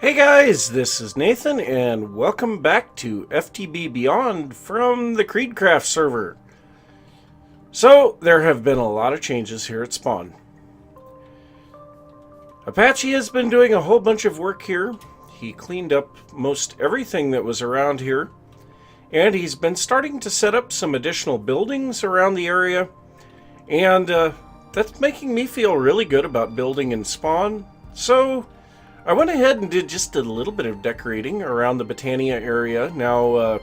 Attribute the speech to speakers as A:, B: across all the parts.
A: Hey guys, this is Nathan, and welcome back to FTB Beyond from the CreedCraft server. So, there have been a lot of changes here at spawn. Apache has been doing a whole bunch of work here. He cleaned up most everything that was around here, and he's been starting to set up some additional buildings around the area, and that's making me feel really good about building in spawn. So I went ahead and did just a little bit of decorating around the Botania area. Now,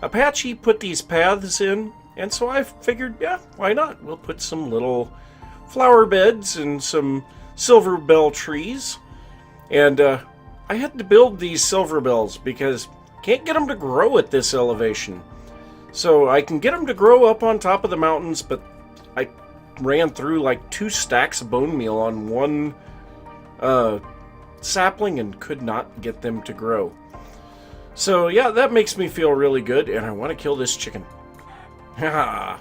A: Apache put these paths in, and so I figured, yeah, why not? We'll put some little flower beds and some silver bell trees. And I had to build these silver bells because I can't get them to grow at this elevation. So I can get them to grow up on top of the mountains, but I ran through like 2 stacks of bone meal on one sapling and could not get them to grow. So yeah, that makes me feel really good, and I want to kill this chicken. But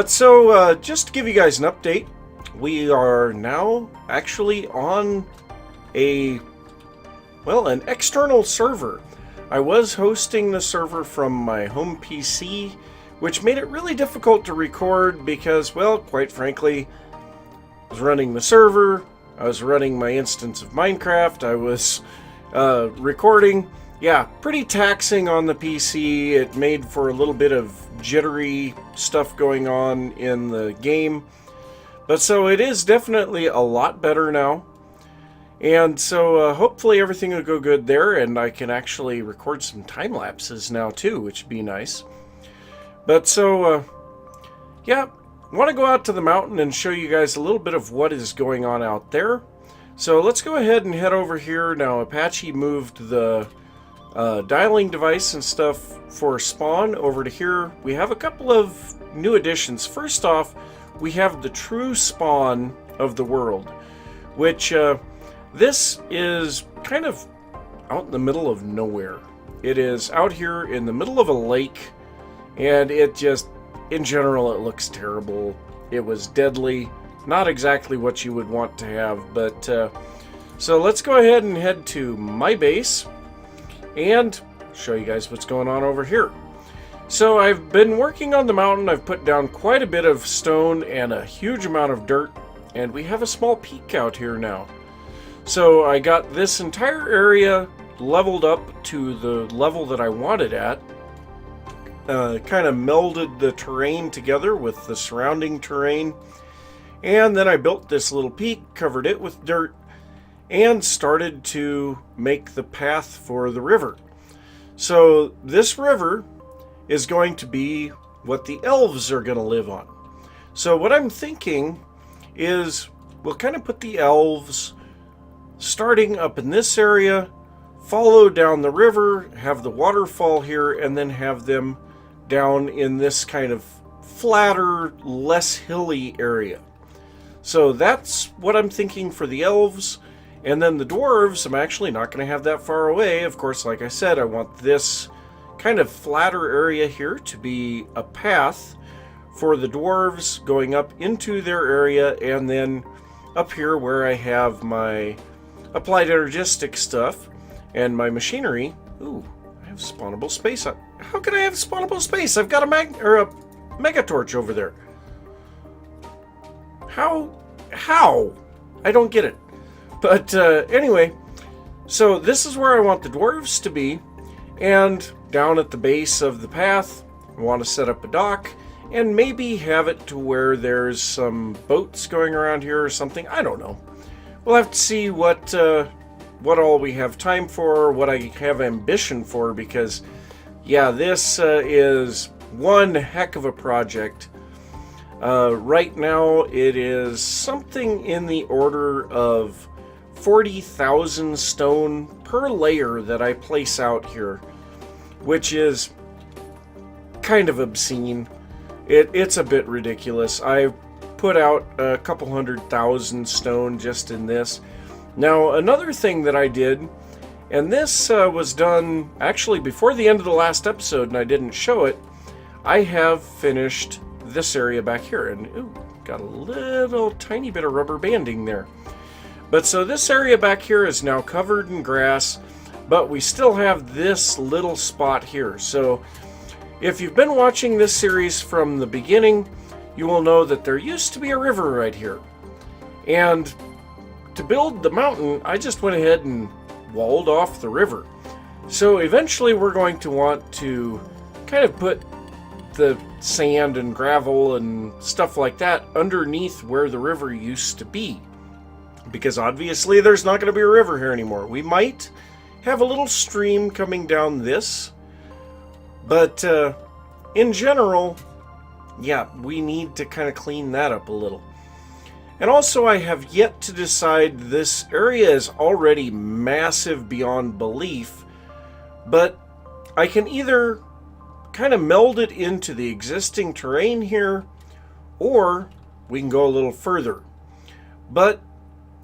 A: so just to give you guys an update, we are now actually on an external server. I was hosting the server from my home PC, which made it really difficult to record because, well, quite frankly, I was running the server, I was running my instance of Minecraft, I was recording. Yeah, pretty taxing on the PC. It made for a little bit of jittery stuff going on in the game. But so it is definitely a lot better now. And so hopefully everything will go good there, and I can actually record some time lapses now too, which would be nice. But so, yeah. I want to go out to the mountain and show you guys a little bit of what is going on out there. So let's go ahead and head over here. Now Apache moved the dialing device and stuff for spawn over to here. We have a couple of new additions. First off, we have the true spawn of the world, which this is kind of out in the middle of nowhere. It is out here in the middle of a lake, and it just, in general, it looks terrible. It was deadly. Not exactly what you would want to have, but so let's go ahead and head to my base and show you guys what's going on over here. So I've been working on the mountain. I've put down quite a bit of stone and a huge amount of dirt, and we have a small peak out here now. So I got this entire area leveled up to the level that I wanted at. Kind of melded the terrain together with the surrounding terrain, and then I built this little peak, covered it with dirt, and started to make the path for the river. So this river is going to be what the elves are going to live on. So what I'm thinking is we'll kind of put the elves starting up in this area, follow down the river, have the waterfall here, and then have them down in this kind of flatter, less hilly area. So that's what I'm thinking for the elves. And then the dwarves, I'm actually not going to have that far away. Of course, like I said, I want this kind of flatter area here to be a path for the dwarves going up into their area, and then up here where I have my applied energistic stuff and my machinery. Ooh, I have spawnable space. How can I have spawnable space? I've got a mega torch over there. How? I don't get it. But anyway, so this is where I want the dwarves to be, and down at the base of the path, I want to set up a dock and maybe have it to where there's some boats going around here or something. I don't know. We'll have to see what all we have time for, what I have ambition for, because yeah, this is one heck of a project. Right now, it is something in the order of 40,000 stone per layer that I place out here, which is kind of obscene. It's a bit ridiculous. I put out a couple 100,000 stone just in this. Now, another thing that I did, and this was done actually before the end of the last episode, and I didn't show it, I have finished this area back here, and ooh, got a little tiny bit of rubber banding there. But so this area back here is now covered in grass, but we still have this little spot here. So if you've been watching this series from the beginning, you will know that there used to be a river right here. And to build the mountain, I just went ahead and walled off the river. So eventually we're going to want to kind of put the sand and gravel and stuff like that underneath where the river used to be. Because obviously there's not going to be a river here anymore. We might have a little stream coming down this, but in general, yeah, we need to kind of clean that up a little. And also, I have yet to decide. This area is already massive beyond belief, but I can either kind of meld it into the existing terrain here, or we can go a little further. But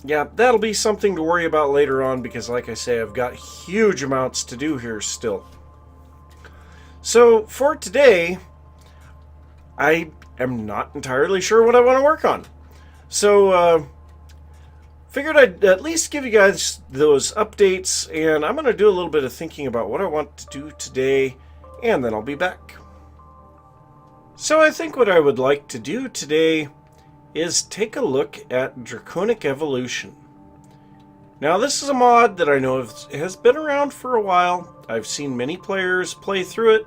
A: yeah, that'll be something to worry about later on, because like I say, I've got huge amounts to do here still. So for today, I am not entirely sure what I want to work on. So figured I'd at least give you guys those updates, and I'm going to do a little bit of thinking about what I want to do today, and then I'll be back. So I think what I would like to do today is take a look at Draconic Evolution. Now this is a mod that I know has been around for a while. I've seen many players play through it.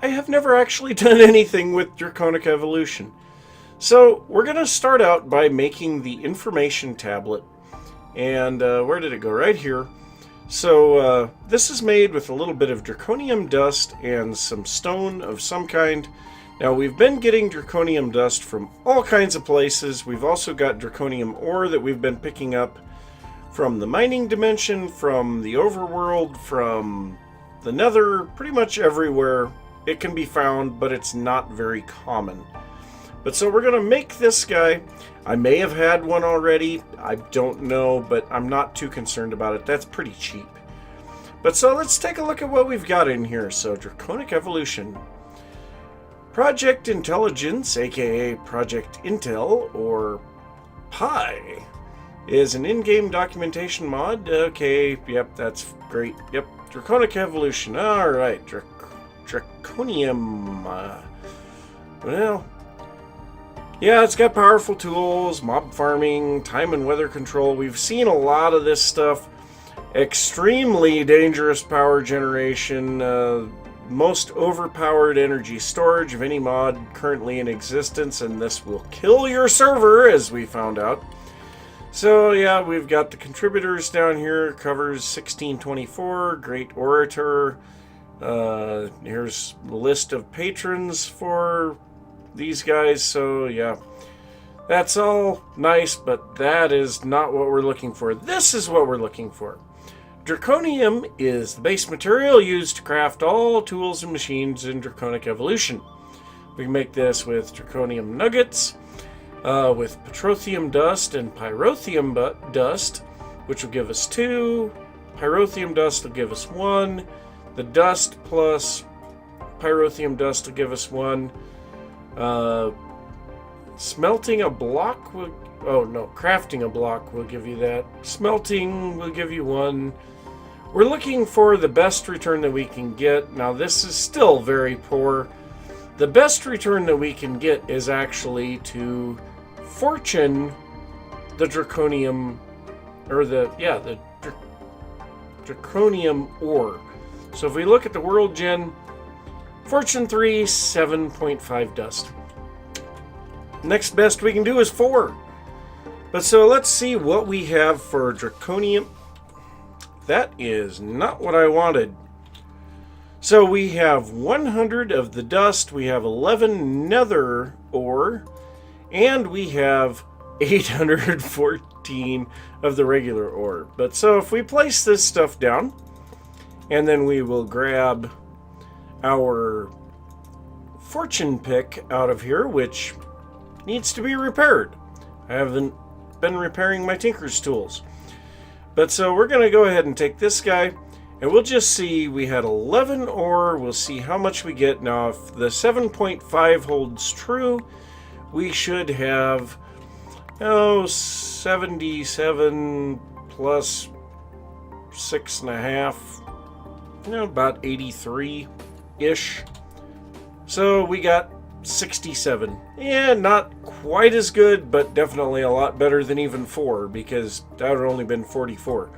A: I have never actually done anything with Draconic Evolution. So we're going to start out by making the information tablet. And where did it go? Right here. So this is made with a little bit of draconium dust and some stone of some kind. Now we've been getting draconium dust from all kinds of places. We've also got draconium ore that we've been picking up from the mining dimension, from the overworld, from the nether, pretty much everywhere it can be found, but it's not very common. But so we're going to make this guy. I may have had one already, I don't know, but I'm not too concerned about it. That's pretty cheap. But so let's take a look at what we've got in here. So Draconic Evolution. Project Intelligence, aka Project Intel, or Pi, is an in-game documentation mod. Okay, yep, that's great. Yep, Draconic Evolution. Alright, Draconium. Well, yeah, it's got powerful tools, mob farming, time and weather control. We've seen a lot of this stuff. Extremely dangerous power generation. Most overpowered energy storage of any mod currently in existence, and this will kill your server, as we found out. So yeah, we've got the contributors down here. Covers 1624, Great Orator. Here's the list of patrons for these guys. So yeah, that's all nice, but that is not what we're looking for. This is what we're looking for. Draconium is the base material used to craft all tools and machines in Draconic Evolution. We can make this with draconium nuggets, with petrothium dust and pyrotheum dust, which will give us 2. Pyrotheum dust will give us 1. The dust plus pyrotheum dust will give us 1. Smelting a block will... Oh no, crafting a block will give you that. Smelting will give you 1. We're looking for the best return that we can get. Now this is still very poor. The best return that we can get is actually to fortune the draconium, or the draconium ore. So if we look at the world gen, fortune 3, 7.5 dust. Next best we can do is 4. But so let's see what we have for draconium. That is not what I wanted. So we have 100 of the dust, we have 11 nether ore, and we have 814 of the regular ore. But so if we place this stuff down, and then we will grab our fortune pick out of here, which needs to be repaired. I haven't been repairing my tinker's tools. But so we're going to go ahead and take this guy, and we'll just see. We had 11 ore. We'll see how much we get. Now, if the 7.5 holds true, we should have Oh, 77 plus 6.5, about 83-ish. So we got 67. Yeah, not quite as good, but definitely a lot better than even 4, because that would have only been 44.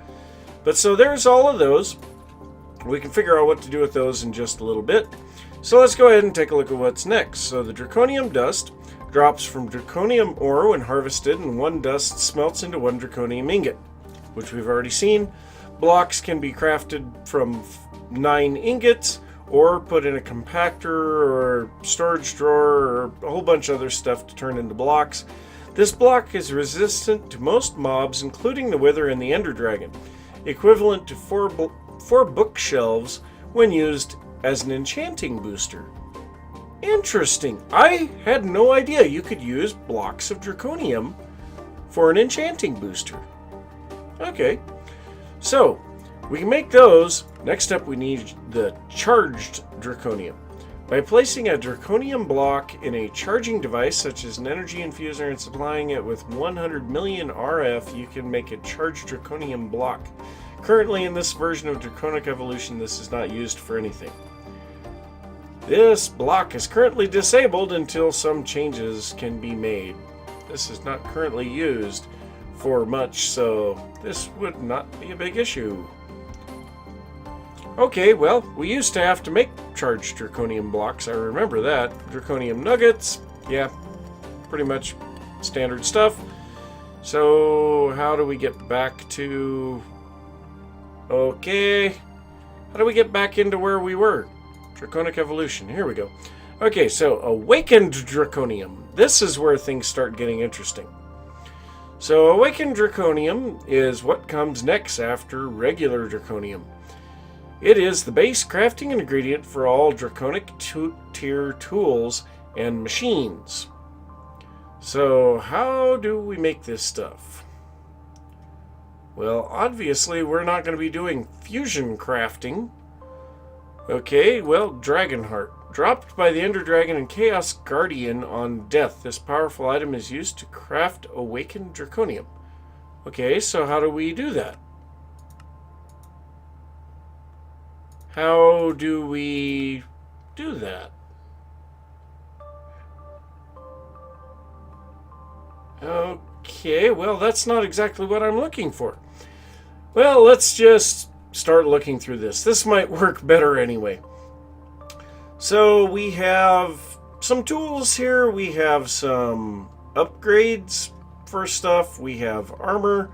A: But so there's all of those. We can figure out what to do with those in just a little bit. So let's go ahead and take a look at what's next. So the draconium dust drops from draconium ore when harvested, and 1 dust smelts into 1 draconium ingot, which we've already seen. Blocks can be crafted from 9 ingots, or put in a compactor or storage drawer or a whole bunch of other stuff to turn into blocks. This block is resistant to most mobs, including the Wither and the Ender Dragon, equivalent to 4 bookshelves when used as an enchanting booster. Interesting. I had no idea you could use blocks of draconium for an enchanting booster. Okay, so we can make those. Next up, we need the charged draconium. By placing a draconium block in a charging device, such as an energy infuser, and supplying it with 100 million RF, you can make a charged draconium block. Currently, in this version of Draconic Evolution, this is not used for anything. This block is currently disabled until some changes can be made. This is not currently used for much, so this would not be a big issue. Okay, well, we used to have to make charged draconium blocks, I remember that. Draconium nuggets, yeah, pretty much standard stuff. So, how do we get back to... Okay, how do we get back into where we were? Draconic Evolution, here we go. Okay, so Awakened Draconium. This is where things start getting interesting. So Awakened Draconium is what comes next after regular Draconium. It is the base crafting ingredient for all Draconic tier tools and machines. So how do we make this stuff? Well, obviously we're not going to be doing fusion crafting. Okay, well, Dragonheart. Dropped by the Ender Dragon and Chaos Guardian on death, this powerful item is used to craft Awakened Draconium. Okay, so how do we do that? How do we do that? Okay, well, that's not exactly what I'm looking for. Well, let's just start looking through this. This might work better anyway. So we have some tools here. We have some upgrades for stuff. We have armor.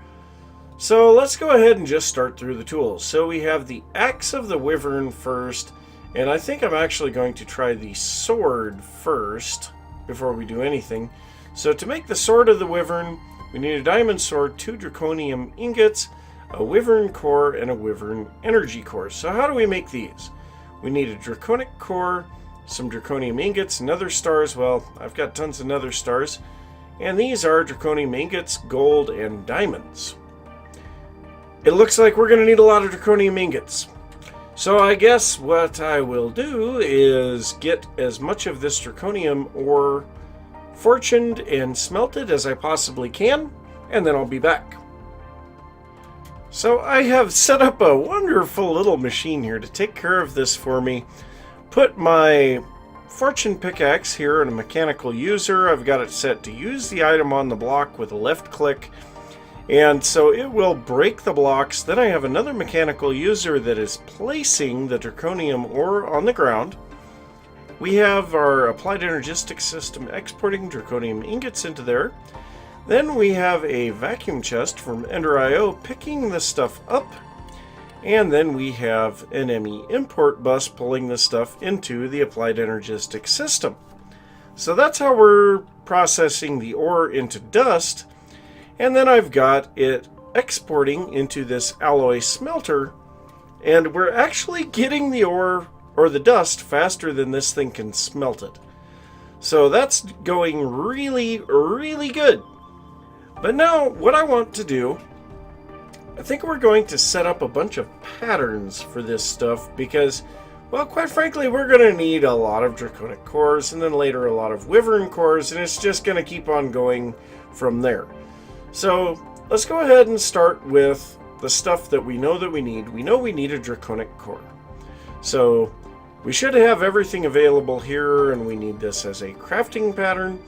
A: So let's go ahead and just start through the tools. So we have the Axe of the Wyvern first, and I think I'm actually going to try the sword first before we do anything. So to make the Sword of the Wyvern, we need a diamond sword, 2 draconium ingots, a wyvern core, and a wyvern energy core. So how do we make these? We need a draconic core, some draconium ingots, nether stars. Well, I've got tons of nether stars. And these are draconium ingots, gold, and diamonds. It looks like we're going to need a lot of draconium ingots. So I guess what I will do is get as much of this draconium ore fortuned and smelted as I possibly can, and then I'll be back. So I have set up a wonderful little machine here to take care of this for me. Put my fortune pickaxe here in a mechanical user. I've got it set to use the item on the block with a left click, and so it will break the blocks. Then I have another mechanical user that is placing the draconium ore on the ground. We have our applied energistic system exporting draconium ingots into there. Then we have a vacuum chest from Ender.io picking this stuff up. And then we have an ME import bus pulling this stuff into the applied energistic system. So that's how we're processing the ore into dust. And then I've got it exporting into this alloy smelter. And we're actually getting the ore or the dust faster than this thing can smelt it. So that's going really, really good. But now what I want to do, I think we're going to set up a bunch of patterns for this stuff, because well, quite frankly, we're going to need a lot of Draconic cores, and then later a lot of Wyvern cores, and it's just going to keep on going from there. So let's go ahead and start with the stuff that we know that we need. We know we need a Draconic core. So we should have everything available here, and we need this as a crafting pattern,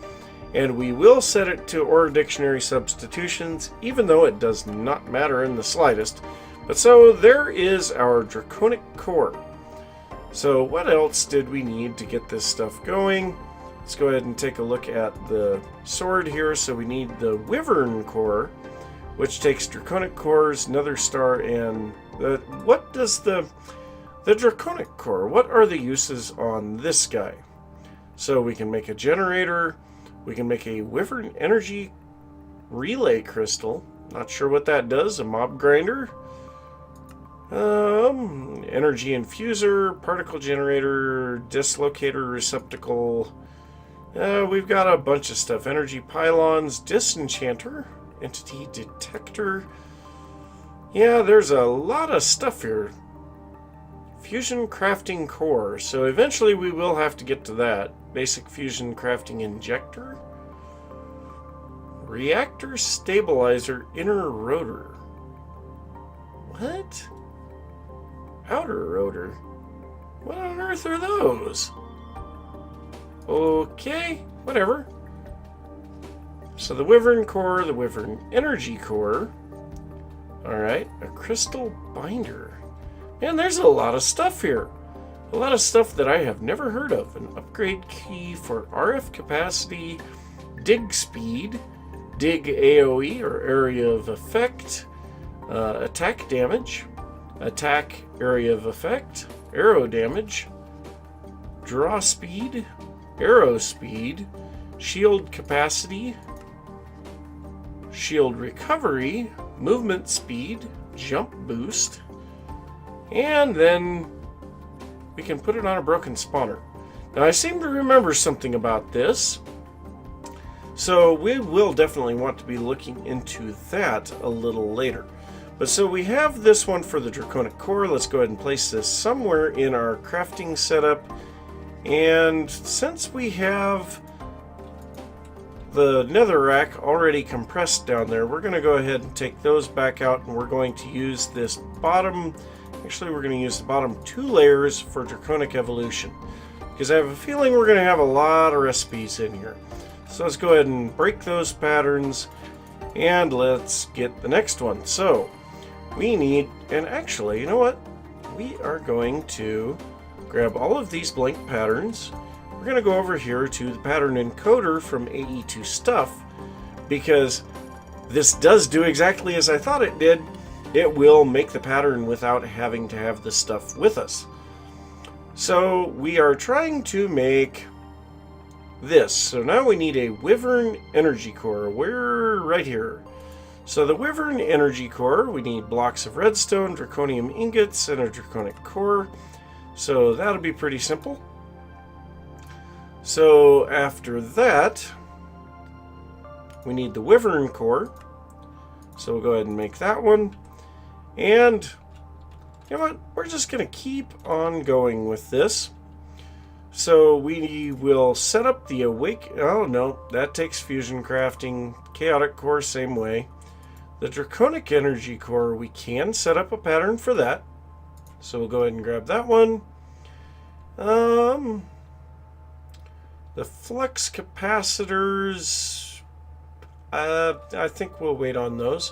A: and we will set it to Aura Dictionary substitutions, even though it does not matter in the slightest. But so there is our Draconic core. So what else did we need to get this stuff going? Let's go ahead and take a look at the sword here. So we need the Wyvern core, which takes Draconic cores, Nether Star, and what does the Draconic core? What are the uses on this guy? So we can make a generator. We can make a Wyvern energy relay crystal. Not sure what that does. A mob grinder. Energy infuser, particle generator, dislocator receptacle. We've got a bunch of stuff. Energy pylons, disenchanter, entity detector. Yeah, there's a lot of stuff here. Fusion crafting core. So eventually we will have to get to that. Basic fusion crafting injector. Reactor stabilizer inner rotor. What? Outer rotor? What on earth are those? Okay, whatever. So the Wyvern core, the Wyvern energy core. Alright, a crystal binder. Man, there's a lot of stuff here. A lot of stuff that I have never heard of. An upgrade key for RF capacity, dig speed, dig AoE or area of effect, attack damage, attack area of effect, arrow damage, draw speed, arrow speed, shield capacity, shield recovery, movement speed, jump boost, and then we can put it on a broken spawner. Now I seem to remember something about this, so we will definitely want to be looking into that a little later. But so we have this one for the Draconic core. Let's go ahead and place this somewhere in our crafting setup. And since we have the netherrack already compressed down there, we're going to go ahead and take those back out, and we're going to use this bottom. Actually, we're going to use the bottom 2 layers for Draconic evolution, because I have a feeling we're going to have a lot of recipes in here. So let's go ahead and break those patterns, and let's get the next one. So we need, and actually, you know what? We are going to grab all of these blank patterns. We're going to go over here to the pattern encoder from AE2 stuff, because this does do exactly as I thought it did. It will make the pattern without having to have the stuff with us. So we are trying to make this. So now we need a Wyvern energy core. We're right here. So the Wyvern energy core, we need blocks of redstone, draconium ingots, and a Draconic core. So that'll be pretty simple. So after that, we need the Wyvern core. So we'll go ahead and make that one. And you know what? We're just going to keep on going with this. So we will set up the awake. Oh no, that takes fusion crafting. Chaotic core, same way. The Draconic energy core, we can set up a pattern for that. So we'll go ahead and grab that one. The flux capacitors, I think we'll wait on those.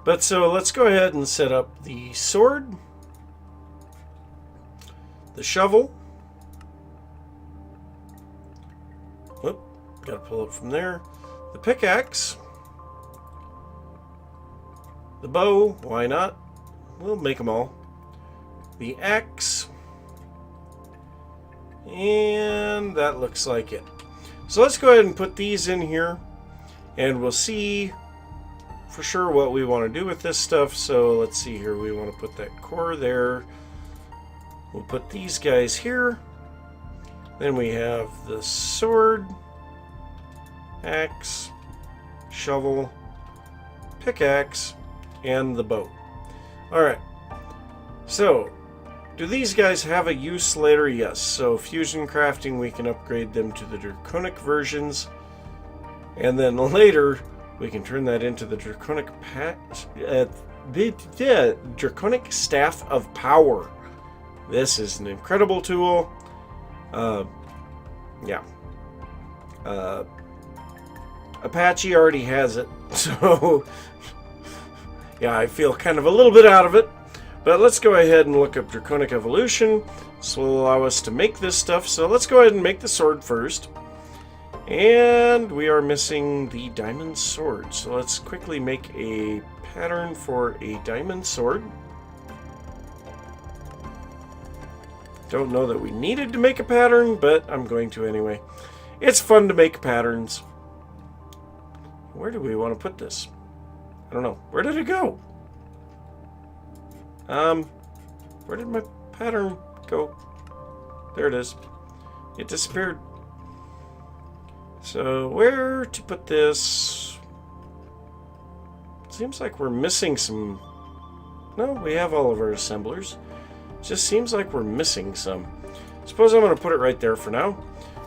A: But so let's go ahead and set up the sword, the shovel. Whoop, gotta pull it from there. The pickaxe, the bow, why not? We'll make them all. The axe, and that looks like it. So let's go ahead and put these in here, and we'll see for sure what we want to do with this stuff. So let's see here. We want to put that core there. We'll put these guys here. Then we have the sword, axe, shovel, pickaxe, and the bow. Alright, so Do these guys have a use later? Yes. So fusion crafting, we can upgrade them to the Draconic versions. And then later, we can turn that into the Draconic Draconic Staff of Power. This is an incredible tool. Yeah. Apache already has it, so yeah, I feel kind of a little bit out of it. But let's go ahead and look up Draconic Evolution. This will allow us to make this stuff. So let's go ahead and make the sword first. And we are missing the diamond sword. So let's quickly make a pattern for a diamond sword. Don't know that we needed to make a pattern, but I'm going to anyway. It's fun to make patterns. Where do we want to put this? I don't know. Where did it go? Where did my pattern go? There it is. It disappeared. So where to put this? Seems like we're missing some. No, we have all of our assemblers. Just seems like we're missing some. Suppose I'm going to put it right there for now.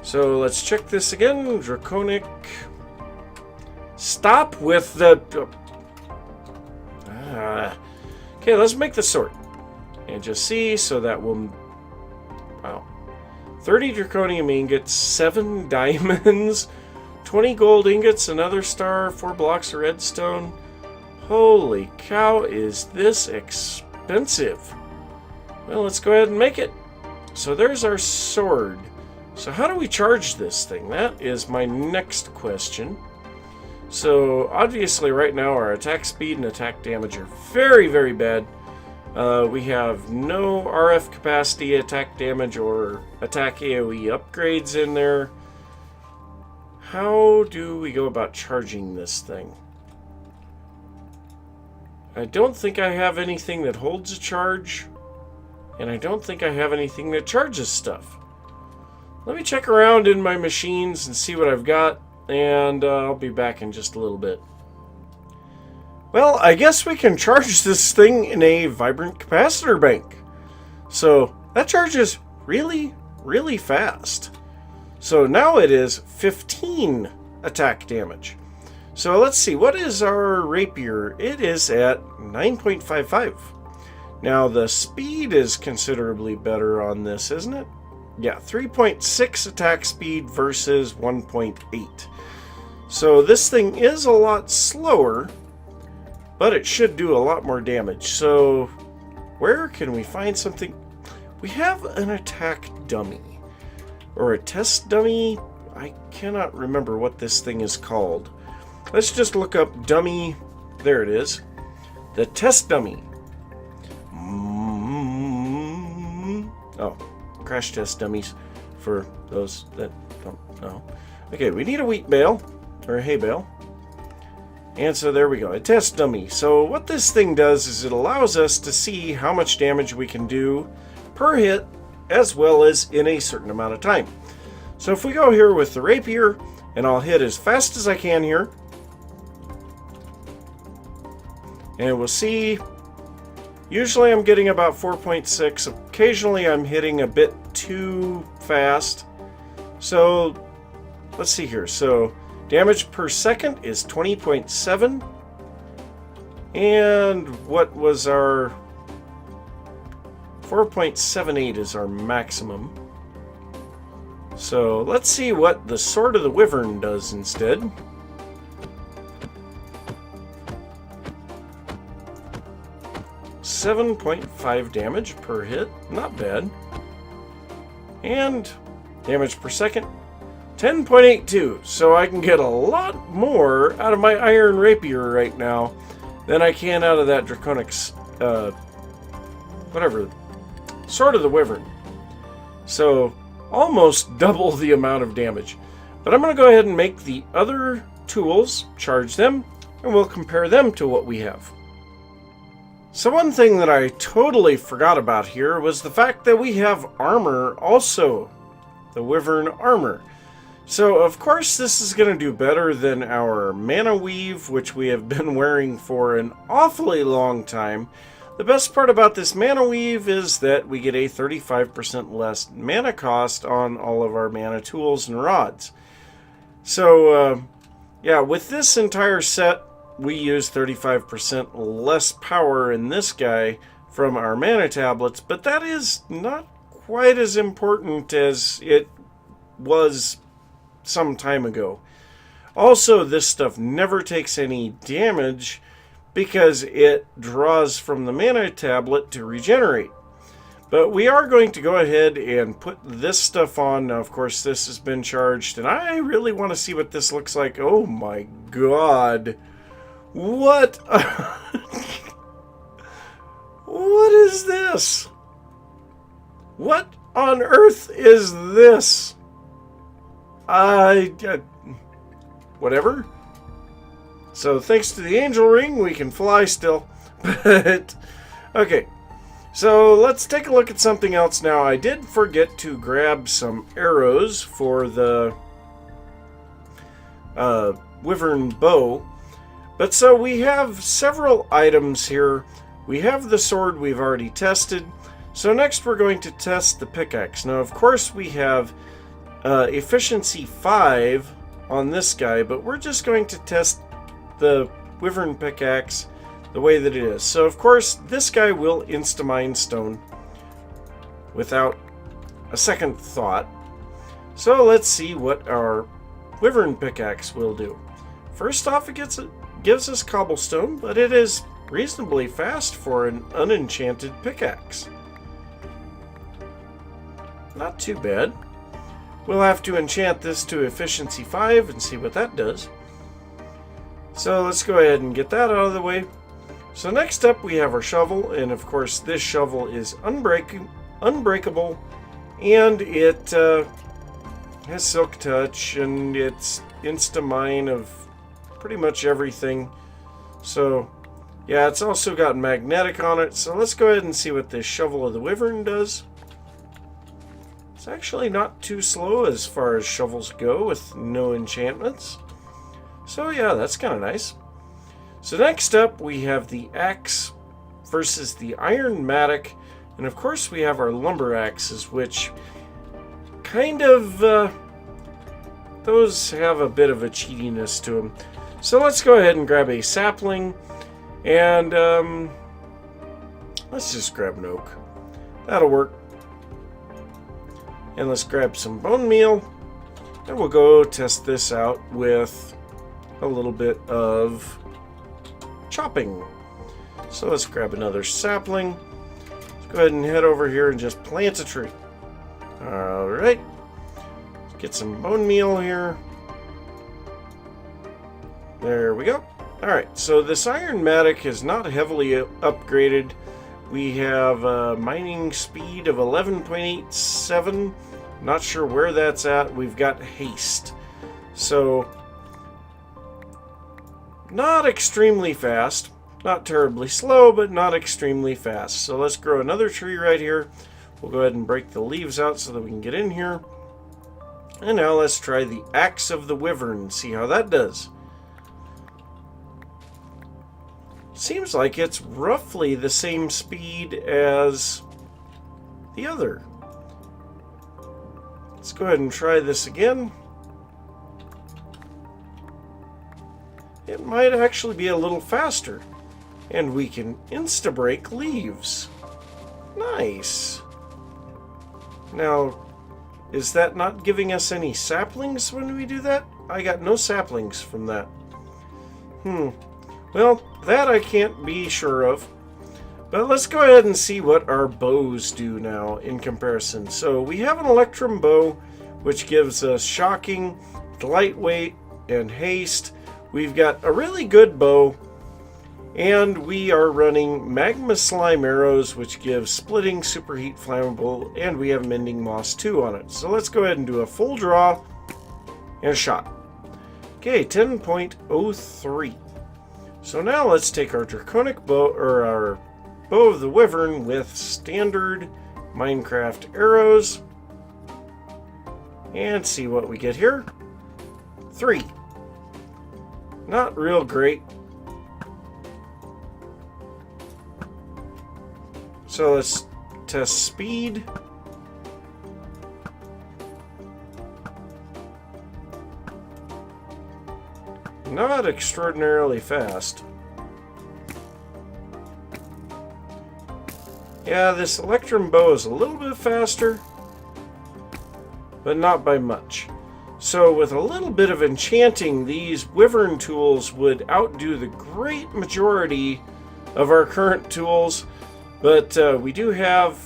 A: So let's check this again. Draconic. Stop with the. Okay, let's make the sword. And just see, so that will. Wow. 30 draconium ingots, 7 diamonds, 20 gold ingots, another star, 4 blocks of redstone. Holy cow, is this expensive? Well, let's go ahead and make it. So there's our sword. So how do we charge this thing? That is my next question. So obviously right now our attack speed and attack damage are very, very bad. We have no RF capacity, attack damage, or attack AoE upgrades in there. How do we go about charging this thing? I don't think I have anything that holds a charge, and I don't think I have anything that charges stuff. Let me check around in my machines and see what I've got, and I'll be back in just a little bit. Well, I guess we can charge this thing in a vibrant capacitor bank. So that charges really, really fast. So now it is 15 attack damage. So let's see, what is our rapier? It is at 9.55. Now the speed is considerably better on this, isn't it? Yeah, 3.6 attack speed versus 1.8. So this thing is a lot slower, but it should do a lot more damage. So where can we find something? We have an attack dummy. Or a test dummy? I cannot remember what this thing is called. Let's just look up dummy. There it is. The test dummy. Oh, crash test dummies for those that don't know. Okay, we need a wheat bale. Or a hay bale. And so there we go, a test dummy. So what this thing does is it allows us to see how much damage we can do per hit, as well as in a certain amount of time. So if we go here with the rapier, and I'll hit as fast as I can here, and we'll see, usually I'm getting about 4.6, occasionally I'm hitting a bit too fast. So let's see here, so damage per second is 20.7. And what was our 4.78 is our maximum. So let's see what the Sword of the Wyvern does instead. $7.5 damage per hit, not bad. And damage per second, 10.82, so I can get a lot more out of my iron rapier right now than I can out of that Draconic, whatever, Sword of the Wyvern. So almost double the amount of damage. But I'm going to go ahead and make the other tools, charge them, and we'll compare them to what we have. So one thing that I totally forgot about here was the fact that we have armor also, the Wyvern armor. So, of course, this is going to do better than our mana weave, which we have been wearing for an awfully long time. The best part about this mana weave is that we get a 35% less mana cost on all of our mana tools and rods. So, yeah, with this entire set, we use 35% less power in this guy from our mana tablets, but that is not quite as important as it was some time ago. Also, this stuff never takes any damage because it draws from the mana tablet to regenerate. But we are going to go ahead and put this stuff on. Now, of course, this has been charged, and I really want to see what this looks like. Oh my god. What? What is this? What on earth is this? Whatever. So thanks to the angel ring, we can fly still. But, okay. So let's take a look at something else now. I did forget to grab some arrows for the wyvern bow. But so we have several items here. We have the sword we've already tested. So next we're going to test the pickaxe. Now, of course, we have efficiency 5 on this guy, but we're just going to test the wyvern pickaxe the way that it is. So, of course, this guy will insta-mine stone without a second thought. So let's see what our wyvern pickaxe will do. First off, it gives us cobblestone, but it is reasonably fast for an unenchanted pickaxe. Not too bad. We'll have to enchant this to efficiency 5 and see what that does. So let's go ahead and get that out of the way. So next up we have our shovel, and of course this shovel is unbreakable, and it has silk touch, and it's insta-mine of pretty much everything. So yeah, it's also got magnetic on it. So let's go ahead and see what this shovel of the wyvern does. It's actually not too slow as far as shovels go with no enchantments. So yeah, that's kind of nice. So next up we have the axe versus the iron mattock, and of course we have our lumber axes, which kind of those have a bit of a cheatiness to them. So let's go ahead and grab a sapling, and let's just grab an oak. That'll work. And let's grab some bone meal, and we'll go test this out with a little bit of chopping. So let's grab another sapling. Let's go ahead and head over here and just plant a tree. Alright. Let's get some bone meal here. There we go. Alright, so this iron mattock is not heavily upgraded. We have a mining speed of 11.87. Not sure where that's at. We've got haste. So, not extremely fast. Not terribly slow, but not extremely fast. So let's grow another tree right here. We'll go ahead and break the leaves out so that we can get in here. And now let's try the axe of the wyvern and see how that does. Seems like it's roughly the same speed as the other. Let's go ahead and try this again. It might actually be a little faster. And we can insta-break leaves. Nice. Now, is that not giving us any saplings when we do that? I got no saplings from that. Well, that I can't be sure of. But let's go ahead and see what our bows do now in comparison. So we have an electrum bow, which gives us shocking, lightweight, and haste. We've got a really good bow, and we are running magma slime arrows, which give splitting, superheat, flammable, and we have mending moss 2 on it. So let's go ahead and do a full draw and a shot. Okay, 10.03. So now let's take our Draconic bow, or our bow of the wyvern, with standard Minecraft arrows, and see what we get here. 3. Not real great. So let's test speed. Not extraordinarily fast. Yeah, this electrum bow is a little bit faster, but not by much. So with a little bit of enchanting, these wyvern tools would outdo the great majority of our current tools. But we do have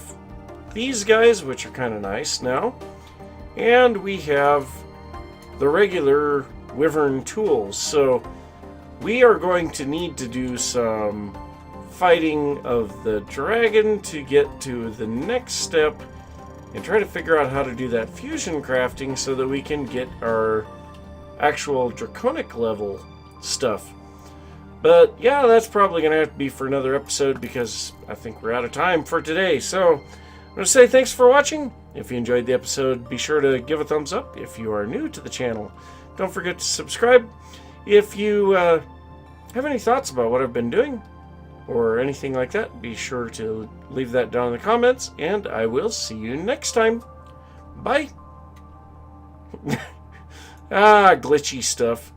A: these guys, which are kind of nice now. And we have the regular wyvern tools. So we are going to need to do some fighting of the dragon to get to the next step and try to figure out how to do that fusion crafting so that we can get our actual Draconic level stuff. But yeah, that's probably going to have to be for another episode because I think we're out of time for today. So I'm going to say thanks for watching. If you enjoyed the episode, be sure to give a thumbs up. If you are new to the channel, don't forget to subscribe. If you have any thoughts about what I've been doing or anything like that, be sure to leave that down in the comments, and I will see you next time. Bye. Glitchy stuff.